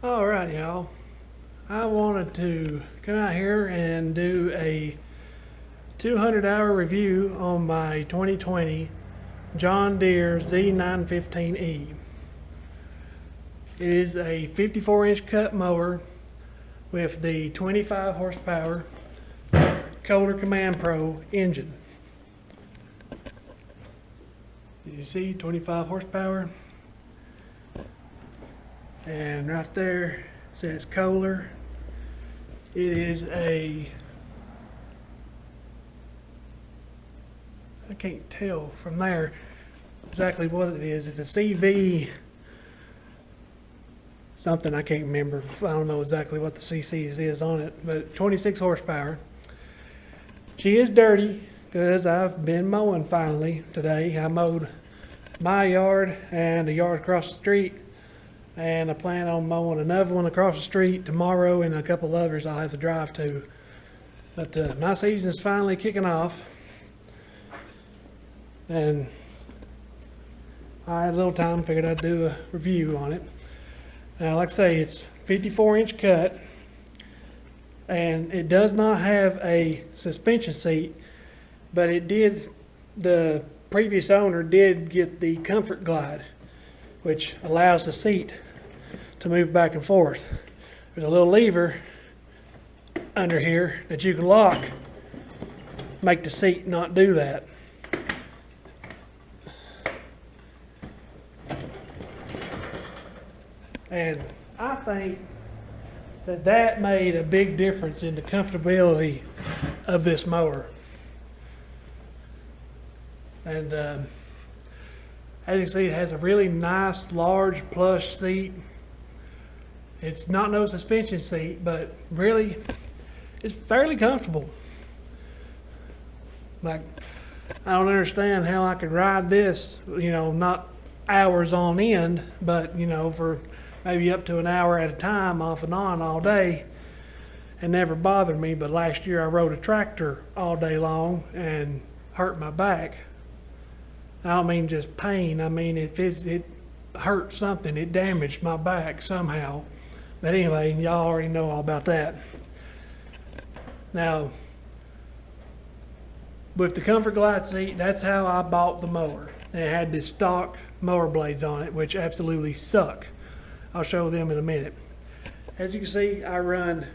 Alright, y'all. I wanted to come out here and do a 200-hour review on my 2020 John Deere Z915E. It is a 54-inch cut mower with the 25 horsepower Kohler Command Pro engine. You see 25 horsepower, and right there it says Kohler. It is I can't tell from there exactly what it is. It's a CV something, I can't remember. I don't know exactly what the CCs is on it, but 26 horsepower. She is dirty because I've been mowing finally today. I mowed my yard and a yard across the street, and I plan on mowing another one across the street tomorrow and a couple others I'll have to drive to. But my season is finally kicking off, and I had a little time, figured I'd do a review on it. Now, like I say, it's 54-inch cut, and it does not have a suspension seat, but it did, the previous owner did get the Comfort Glide, which allows the seat to move back and forth. There's a little lever under here that you can lock, make the seat not do that. And I think that made a big difference in the comfortability of this mower. And as you can see, it has a really nice, large, plush seat. It's not no suspension seat, but really, it's fairly comfortable. Like, I don't understand how I could ride this, you know, not hours on end, but, you know, for maybe up to an hour at a time, off and on all day, and never bothered me. But last year I rode a tractor all day long and hurt my back. I don't mean just pain, I mean it hurt something, it damaged my back somehow. But anyway, y'all already know all about that. Now, with the Comfort Glide seat, that's how I bought the mower. It had the stock Mower Blades on it, which absolutely suck. I'll show them in a minute. As you can see, I run,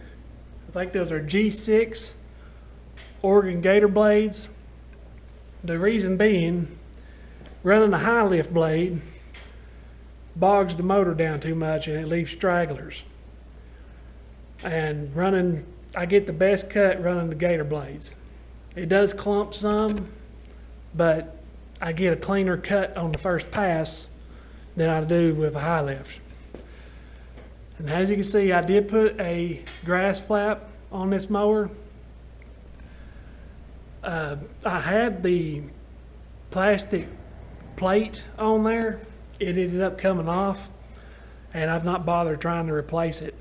I think those are G6 Oregon Gator blades. The reason being, running a high lift blade bogs the motor down too much and it leaves stragglers. And running, I get the best cut running the Gator blades. It does clump some, but I get a cleaner cut on the first pass than I do with a high lift. And as you can see, I did put a grass flap on this mower. I had the plastic plate on there. It ended up coming off, and I've not bothered trying to replace it.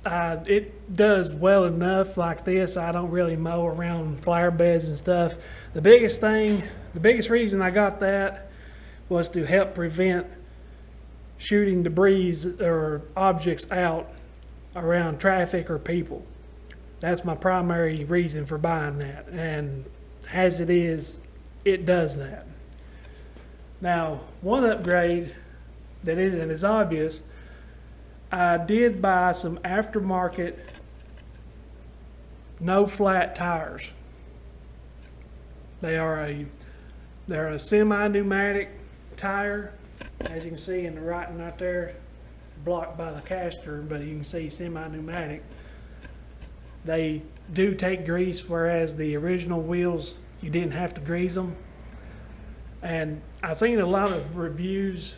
It does well enough like this. I don't really mow around flower beds and stuff. The biggest reason I got that was to help prevent shooting debris or objects out around traffic or people. That's my primary reason for buying that, and as it is, it does that. Now, one upgrade that isn't as obvious, I did buy some aftermarket no flat tires. They're a semi-pneumatic tire. As you can see in the writing right there, blocked by the caster, but you can see semi-pneumatic. They do take grease, whereas the original wheels, you didn't have to grease them. And I've seen a lot of reviews.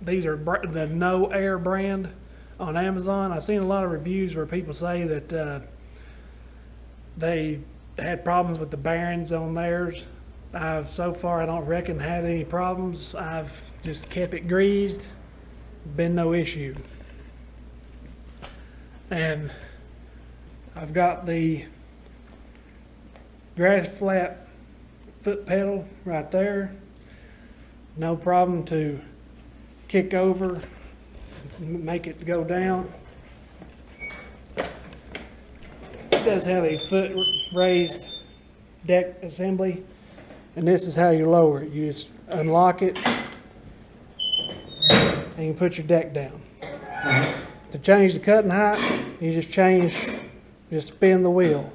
These are the No Air brand on Amazon. I've seen a lot of reviews where people say that they had problems with the bearings on theirs. So far, I don't reckon had any problems. I've just kept it greased, been no issue. And I've got the grass flap foot pedal right there. No problem to kick over, make it go down. It does have a foot raised deck assembly, and this is how you lower it. You just unlock it and you put your deck down. To change the cutting height, you just spin the wheel,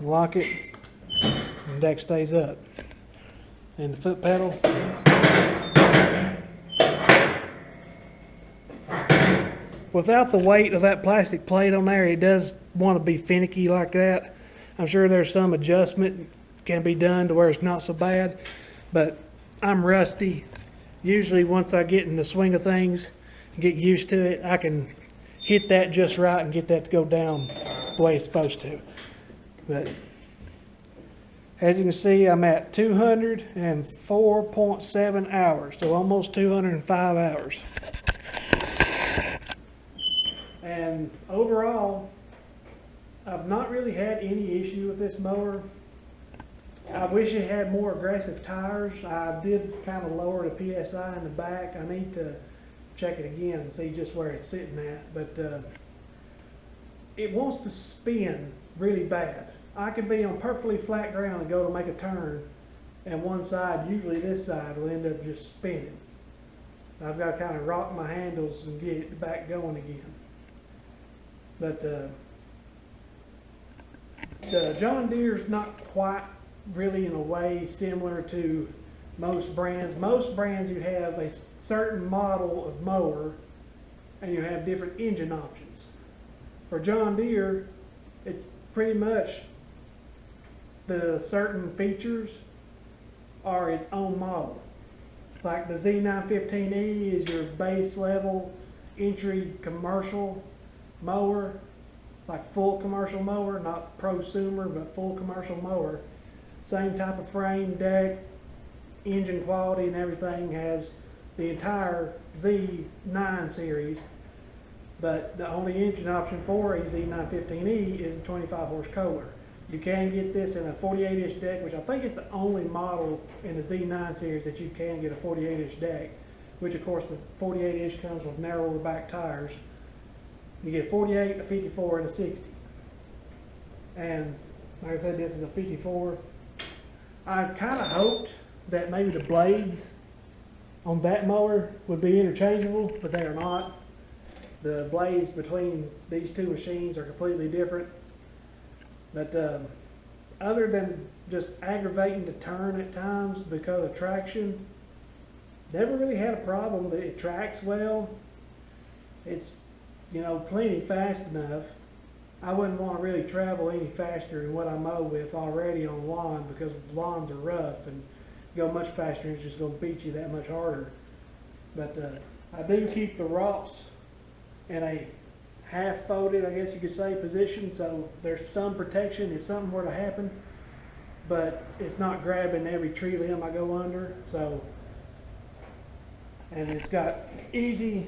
lock it, and the deck stays up. And the foot pedal, without the weight of that plastic plate on there, it does want to be finicky like that. I'm sure there's some adjustment can be done to where it's not so bad, but I'm rusty. Usually once I get in the swing of things, get used to it, I can hit that just right and get that to go down the way it's supposed to. But as you can see, I'm at 204.7 hours, so almost 205 hours. And overall, I've not really had any issue with this mower. I wish it had more aggressive tires. I did kind of lower the PSI in the back. I need to check it again and see just where it's sitting at. But it wants to spin really bad. I could be on perfectly flat ground and go to make a turn, and one side, usually this side, will end up just spinning. I've got to kind of rock my handles and get it back going again. But the John Deere's not quite really in a way similar to most brands. Most brands, you have a certain model of mower and you have different engine options. For John Deere, it's pretty much the certain features are its own model. Like the Z915E is your base level entry commercial mower, like full commercial mower, not prosumer, but full commercial mower. Same type of frame, deck, engine quality and everything, has the entire Z9 series, but the only engine option for a Z915E is the 25 horse Kohler. You can get this in a 48-inch deck, which I think is the only model in the Z9 series that you can get a 48-inch deck, which of course the 48-inch comes with narrower back tires. You get 48, a 54, and a 60. And like I said, this is a 54. I kind of hoped that maybe the blades on that mower would be interchangeable, but they are not. The blades between these two machines are completely different. But other than just aggravating to turn at times because of traction, never really had a problem. It tracks well. It's, you know, plenty fast enough. I wouldn't want to really travel any faster than what I mow with already on lawn, because lawns are rough and go much faster and it's just going to beat you that much harder. But I do keep the ROPS in a half folded, I guess you could say, position, so there's some protection if something were to happen, but it's not grabbing every tree limb I go under. So, and it's got easy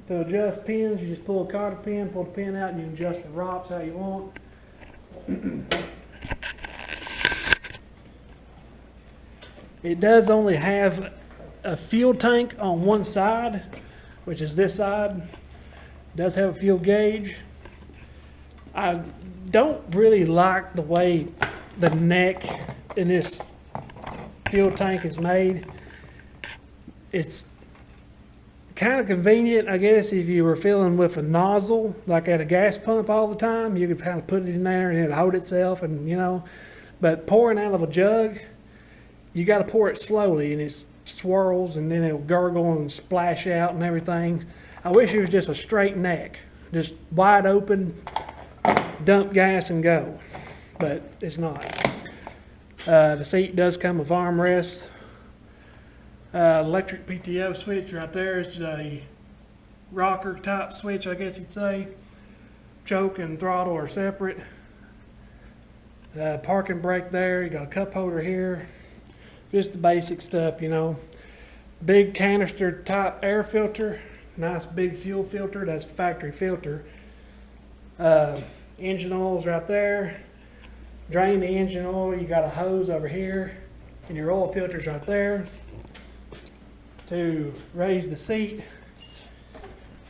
to adjust pins. You just pull a cotter pin, pull the pin out, and you can adjust the ROPS how you want. It does only have a fuel tank on one side, which is this side. It does have a fuel gauge. I don't really like the way the neck in this fuel tank is made. It's kind of convenient, I guess, if you were filling with a nozzle, like at a gas pump all the time. You could kind of put it in there and it'll hold itself, and you know. But pouring out of a jug, you got to pour it slowly, and it swirls, and then it'll gurgle and splash out and everything. I wish it was just a straight neck, just wide open, dump gas and go, but it's not. The seat does come with armrests. Electric PTO switch right there is a rocker type switch, I guess you'd say. Choke and throttle are separate. Parking brake there. You got a cup holder here. Just the basic stuff, you know. Big canister type air filter. Nice big fuel filter. That's the factory filter. Engine oil's right there. Drain the engine oil. You got a hose over here, and your oil filter's right there. to raise the seat,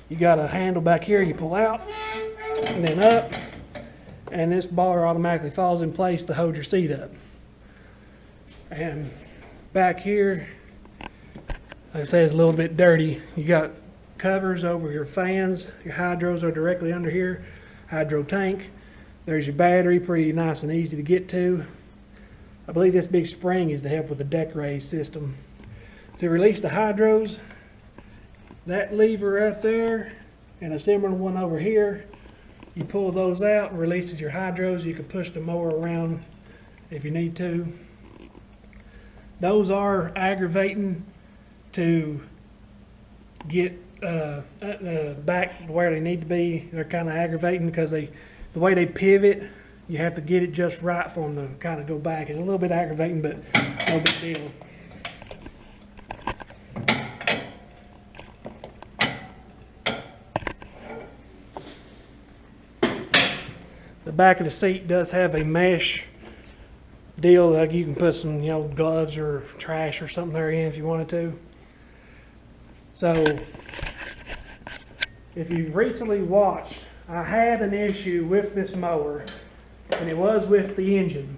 you got a handle back here you pull out and then up, and this bar automatically falls in place to hold your seat up. And back here, like I say, it's a little bit dirty. You got covers over your fans. Your hydros are directly under here. Hydro tank. There's your battery, pretty nice and easy to get to. I believe this big spring is to help with the deck raise system. To release the hydros, that lever right there and a similar one over here, you pull those out and releases your hydros. You can push the mower around if you need to. Those are aggravating to get back where they need to be. They're kind of aggravating because the way they pivot, you have to get it just right for them to kind of go back. It's a little bit aggravating, but no big deal. The back of the seat does have a mesh deal, like you can put some, gloves or trash or something there in if you wanted to. So, if you've recently watched, I had an issue with this mower, and it was with the engine.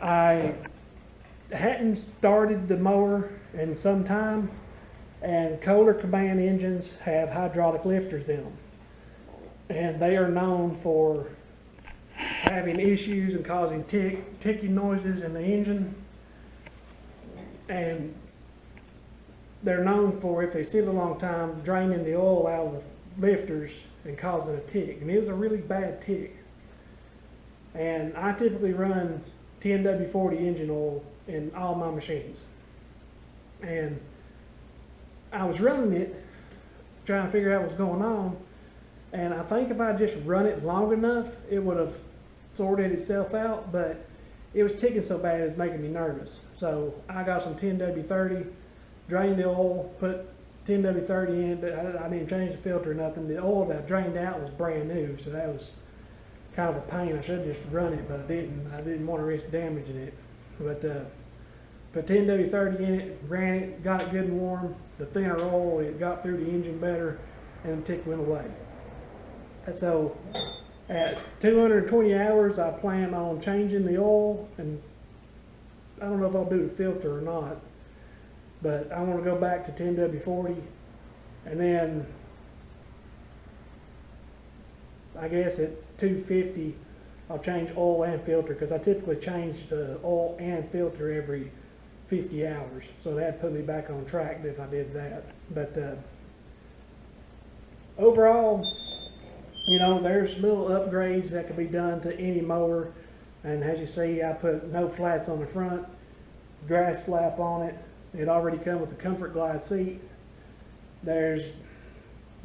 I hadn't started the mower in some time, and Kohler command engines have hydraulic lifters in them. And they are known for having issues and causing ticking noises in the engine. And they're known for, if they sit a long time, draining the oil out of the lifters and causing a tick. And it was a really bad tick. And I typically run 10W40 engine oil in all my machines. And I was running it, trying to figure out what's going on. And I think if I just run it long enough, it would have sorted itself out, but it was ticking so bad it's making me nervous. So I got some 10W30, drained the oil, put 10W30 in, but I didn't change the filter or nothing. The oil that I drained out was brand new, so that was kind of a pain. I should have just run it, but I didn't. I didn't want to risk damaging it. But put 10W30 in it, ran it, got it good and warm. The thinner oil, it got through the engine better, and the tick went away. And so at 220 hours, I plan on changing the oil, and I don't know if I'll do the filter or not, but I want to go back to 10W40, and then I guess at 250, I'll change oil and filter, because I typically change the oil and filter every 50 hours. So that'd put me back on track if I did that. But overall, there's little upgrades that can be done to any mower. And as you see, I put no flats on the front, grass flap on it. It already comes with the Comfort Glide seat. There's,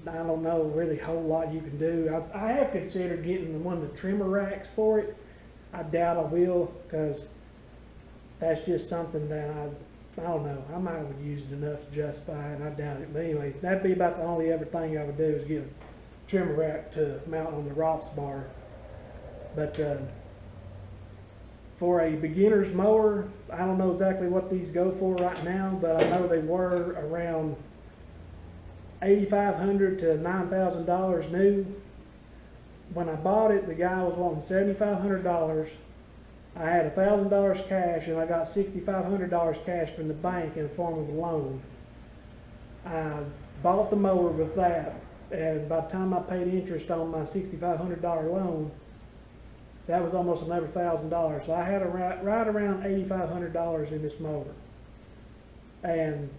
I don't know, really a whole lot you can do. I have considered getting one of the trimmer racks for it. I doubt I will, because that's just something that I don't know. I might have used it enough to justify it, and I doubt it. But anyway, that'd be about the only other thing I would do is get a trimmer rack to mount on the ROPS bar. But for a beginner's mower, I don't know exactly what these go for right now, but I know they were around $8,500 to $9,000 new. When I bought it, the guy was wanting $7,500. I had $1,000 cash, and I got $6,500 cash from the bank in the form of a loan. I bought the mower with that, and by the time I paid interest on my $6,500 loan, that was almost another $1,000. So I had right around $8,500 in this mower. And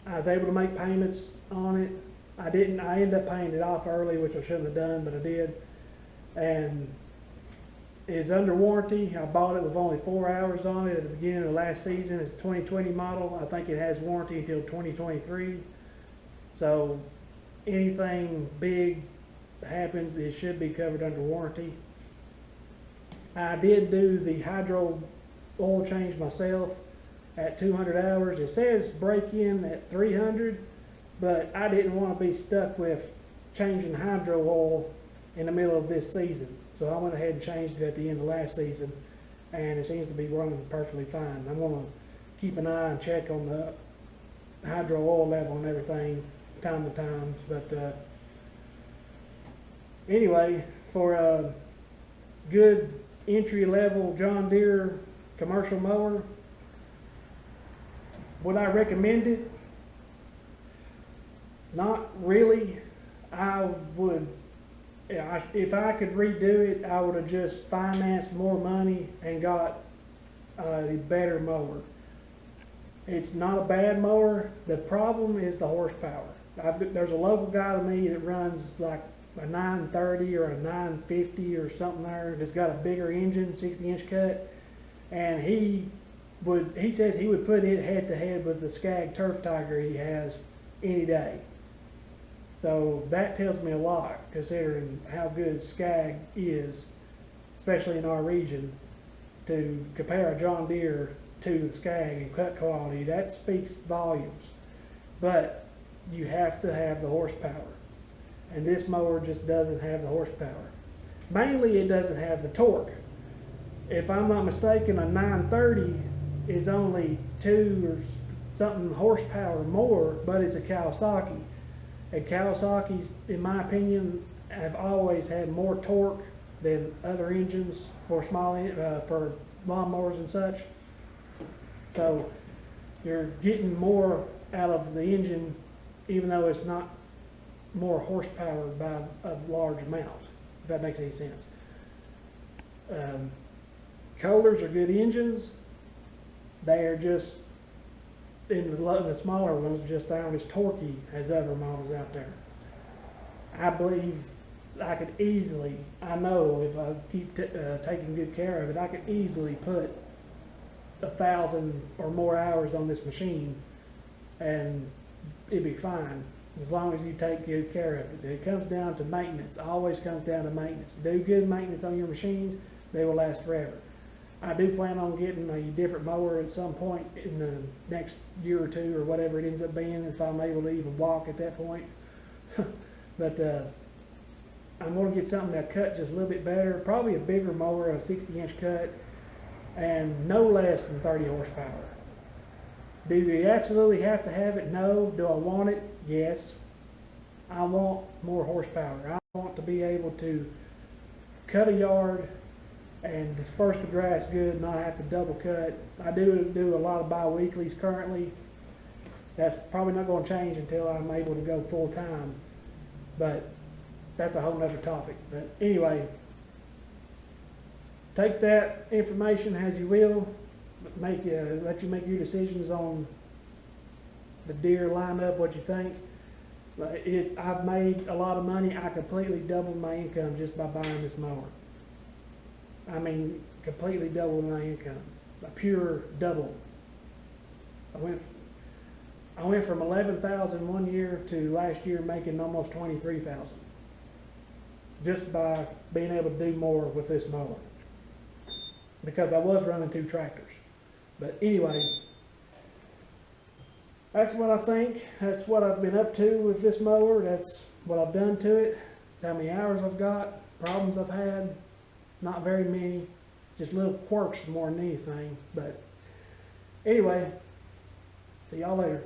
I was able to make payments on it. I ended up paying it off early, which I shouldn't have done, but I did. And it's under warranty. I bought it with only 4 hours on it at the beginning of last season. It's a 2020 model. I think it has warranty until 2023. So anything big happens, it should be covered under warranty. I did do the hydro oil change myself at 200 hours. It says break in at 300, but I didn't want to be stuck with changing hydro oil in the middle of this season. So I went ahead and changed it at the end of last season, and it seems to be running perfectly fine. I'm going to keep an eye and check on the hydro oil level and everything time to time. But anyway, for a good entry level John Deere commercial mower, would I recommend it? Not really. I would, if I could redo it, I would have just financed more money and got a better mower. It's not a bad mower. The problem is the horsepower. There's a local guy to me that runs like a 930 or a 950 or something there that's got a bigger engine, 60-inch cut, and he says he would put it head to head with the Skag Turf Tiger he has any day. So that tells me a lot, considering how good Skag is, especially in our region. To compare a John Deere to the Skag and cut quality, that speaks volumes. But you have to have the horsepower, and this mower just doesn't have the horsepower. Mainly it doesn't have the torque. If I'm not mistaken, a 930 is only 2 or something horsepower more, but it's a Kawasaki. And Kawasaki's, in my opinion, have always had more torque than other engines for for lawnmowers and such. So you're getting more out of the engine, even though it's not more horsepower by a large amount, if that makes any sense. Kohlers are good engines. They are just, in the smaller ones, just aren't as torquey as other models out there. I believe I could easily, I know if I keep taking good care of it, I could easily put 1,000 or more hours on this machine and it'd be fine, as long as you take good care of it. It comes down to maintenance. Always comes down to maintenance. Do good maintenance on your machines, they will last forever. I do plan on getting a different mower at some point in the next year or two, or whatever it ends up being, if I'm able to even walk at that point. But I'm going to get something that cut just a little bit better, probably a bigger mower, a 60-inch cut, and no less than 30 horsepower. Do you absolutely have to have it? No. Do I want it? Yes. I want more horsepower. I want to be able to cut a yard and disperse the grass good, not have to double cut. I do a lot of bi-weeklies currently. That's probably not going to change until I'm able to go full time, but that's a whole nother topic. But anyway, take that information as you will. Let you make your decisions on the Deere lineup, what you think. I've made a lot of money. I completely doubled my income just by buying this mower. I mean, completely doubled my income. A pure double. I went from 11,000 one year to last year making almost 23,000, just by being able to do more with this mower, because I was running 2 tractors. But anyway, that's what I think. That's what I've been up to with this mower. That's what I've done to it. That's how many hours I've got. Problems I've had. Not very many, just little quirks more than anything. But anyway, see y'all later.